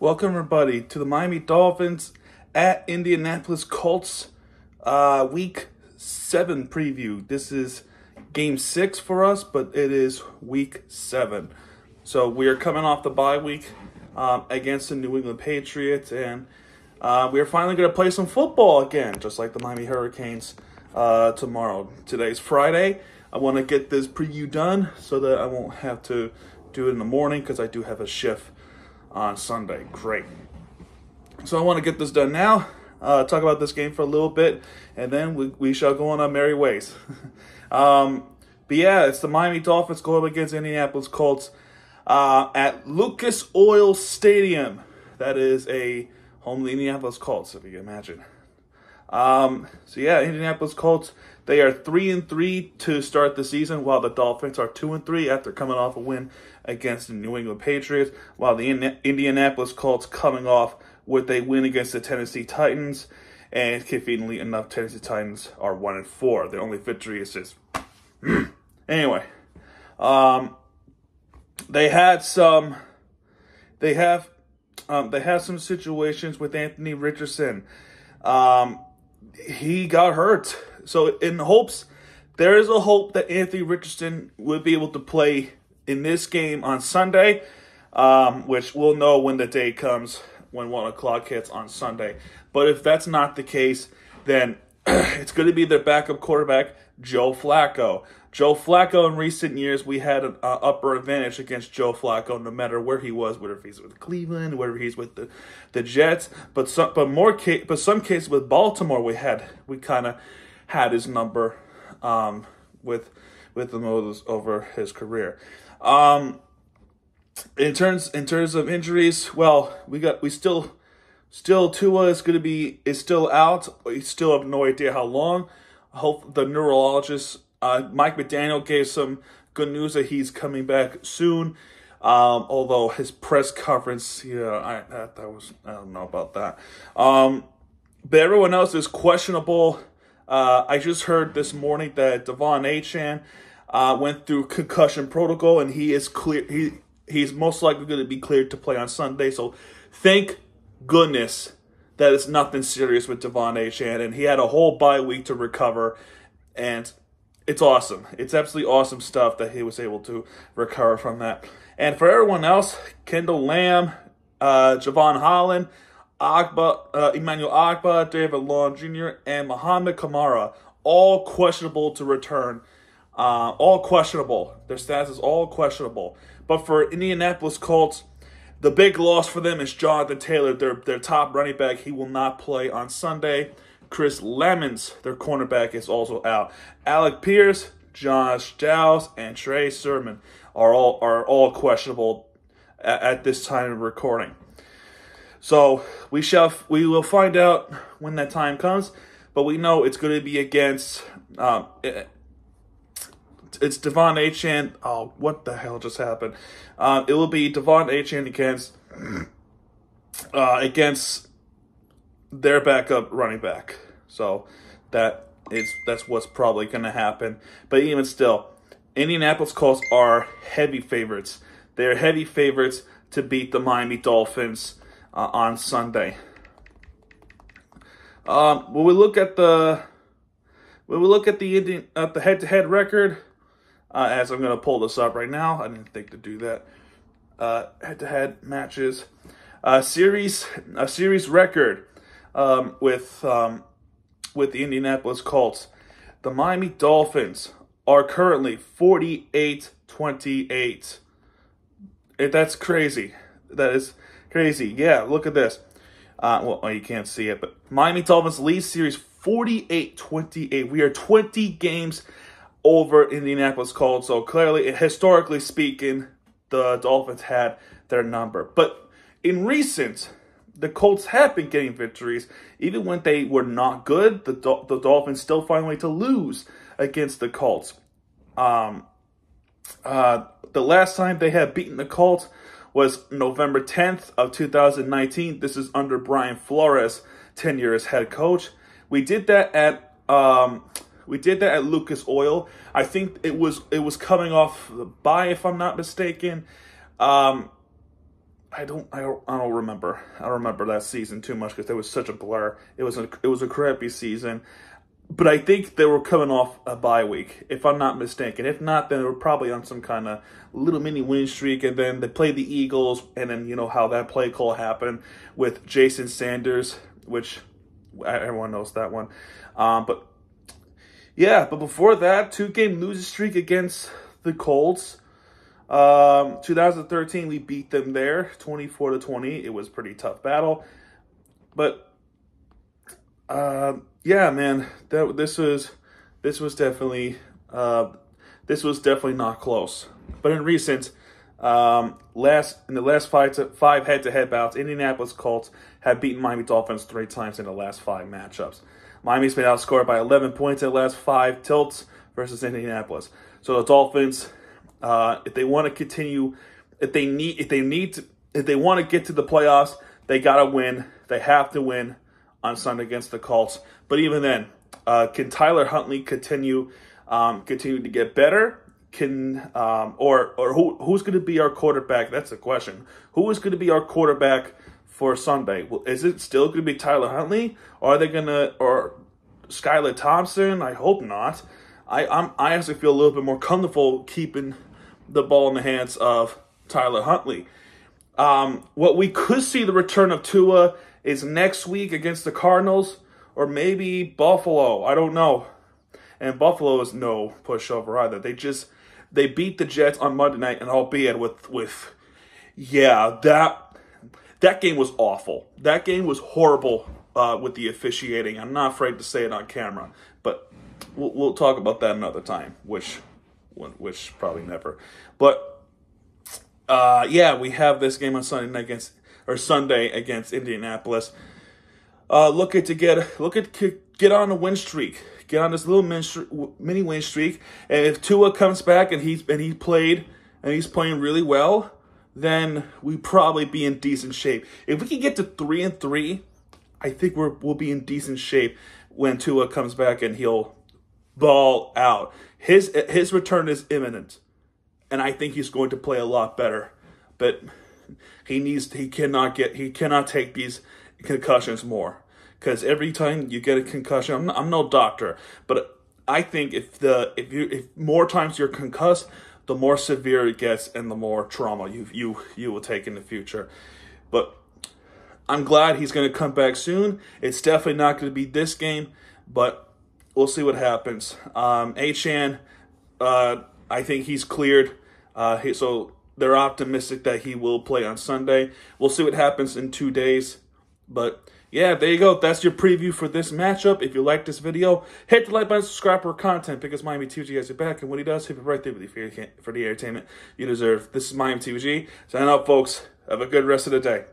Welcome, everybody, to the Miami Dolphins at Indianapolis Colts Week 7 preview. This is Game 6 for us, but it is Week 7. So we are coming off the bye week against the New England Patriots, and we are finally going to play some football again, just like the Miami Hurricanes tomorrow. Today's Friday. I want to get this preview done so that I won't have to do it in the morning because I do have a shift on Sunday. Great. So I want to get this done now, talk about this game for a little bit, and then we shall go on our merry ways. But yeah, it's the Miami Dolphins going up against Indianapolis Colts at Lucas Oil Stadium. That is a home of the Indianapolis Colts, if you can imagine. So yeah, Indianapolis Colts, they are 3-3 to start the season, while the Dolphins are 2-3 after coming off a win against the New England Patriots, while the Indianapolis Colts coming off with a win against the Tennessee Titans, and conveniently enough, Tennessee Titans are 1-4. Their only victory is just anyway. They have some situations with Anthony Richardson. He got hurt. So there is a hope that Anthony Richardson would be able to play in this game on Sunday, which we'll know when the day comes, when 1 o'clock hits on Sunday. But if that's not the case, then it's going to be their backup quarterback, Joe Flacco. Joe Flacco, in recent years, we had an upper advantage against Joe Flacco, no matter where he was, whether he's with Cleveland, whether he's with the Jets. But some cases with Baltimore, we kind of had his number with the Moses over his career. In terms of injuries, well, still Tua is still out. We still have no idea how long. I hope the neurologist Mike McDaniel gave some good news that he's coming back soon. Although his press conference, I don't know about that. But everyone else is questionable. I just heard this morning that Devon Achane went through concussion protocol, and he is clear. He's most likely going to be cleared to play on Sunday. So thank goodness that it's nothing serious with Devon Achane, and he had a whole bye week to recover, and it's awesome. It's absolutely awesome stuff that he was able to recover from that. And for everyone else, Kendall Lamb, Javon Holland, Emmanuel Agba, David Long Jr., and Muhammad Kamara, all questionable to return. All questionable. Their status is all questionable. But for Indianapolis Colts, the big loss for them is Jonathan Taylor, their top running back. He will not play on Sunday. Chris Lemons, their cornerback, is also out. Alec Pierce, Josh Dowse, and Trey Sermon are all questionable at this time of recording. So we will find out when that time comes, but we know it's going to be against it's Devon Achane. Oh, what the hell just happened? It will be Devon Achane against their backup running back. So that's what's probably going to happen. But even still, Indianapolis Colts are heavy favorites. They're heavy favorites to beat the Miami Dolphins on Sunday. When we look at the head-to-head record, as I'm going to pull this up right now, I didn't think to do that. Head-to-head matches, series record with the Indianapolis Colts. The Miami Dolphins are currently 48-28. That's crazy. That is crazy. Yeah, look at this. Well, you can't see it, but Miami Dolphins lead series 48-28. We are 20 games over Indianapolis Colts. So clearly, historically speaking, the Dolphins had their number. But in recent, the Colts have been getting victories. Even when they were not good, the Dolphins still find a way to lose against the Colts. The last time they had beaten the Colts was November 10th of 2019. This is under Brian Flores' tenure as head coach. We did that at Lucas Oil. I think it was coming off the bye, if I'm not mistaken. don't remember. I don't remember that season too much because it was such a blur. It was a crappy season. But I think they were coming off a bye week, if I'm not mistaken. If not, then they were probably on some kind of little mini win streak. And then they played the Eagles, and then you know how that play call happened with Jason Sanders, which everyone knows that one. But before that, 2-game losing streak against the Colts. 2013, we beat them there, 24-20. It was a pretty tough battle, but yeah, man, this was definitely not close. But in recent, in the last five head-to-head bouts, Indianapolis Colts have beaten Miami Dolphins 3 times in the last 5 matchups. Miami's been outscored by 11 points in the last 5 tilts versus Indianapolis. So the Dolphins, if they want to continue, if they want to get to the playoffs, they gotta win. They have to win on Sunday against the Colts. But even then, can Tyler Huntley continue to get better? Who's going to be our quarterback? That's the question. Who is going to be our quarterback for Sunday? Is it still going to be Tyler Huntley, or are they or Skylar Thompson? I hope not. I actually feel a little bit more comfortable keeping the ball in the hands of Tyler Huntley. What we could see the return of Tua is next week against the Cardinals, or maybe Buffalo. I don't know. And Buffalo is no pushover either. They beat the Jets on Monday night, and albeit that game was awful. That game was horrible with the officiating. I'm not afraid to say it on camera, but we'll talk about that another time, which probably never. But we have this game on Sunday against Indianapolis. Look at get on a win streak. Get on this little mini win streak. And if Tua comes back and he's playing really well, then we probably be in decent shape. If we can get to 3-3, I think we'll be in decent shape when Tua comes back and he'll ball out. His return is imminent, and I think he's going to play a lot better. But he cannot take these concussions more, because every time you get a concussion, I'm no doctor, but I think if more times you're concussed, the more severe it gets and the more trauma you will take in the future. But I'm glad he's going to come back soon. It's definitely not going to be this game, but we'll see what happens. Achane, I think he's cleared, so they're optimistic that he will play on Sunday. We'll see what happens in 2 days. But yeah, there you go. That's your preview for this matchup. If you like this video, hit the like button, subscribe for content, because Miami TVG has your back. And when he does, he'll be right there with you for the entertainment you deserve. This is Miami TVG. Sign out, folks. Have a good rest of the day.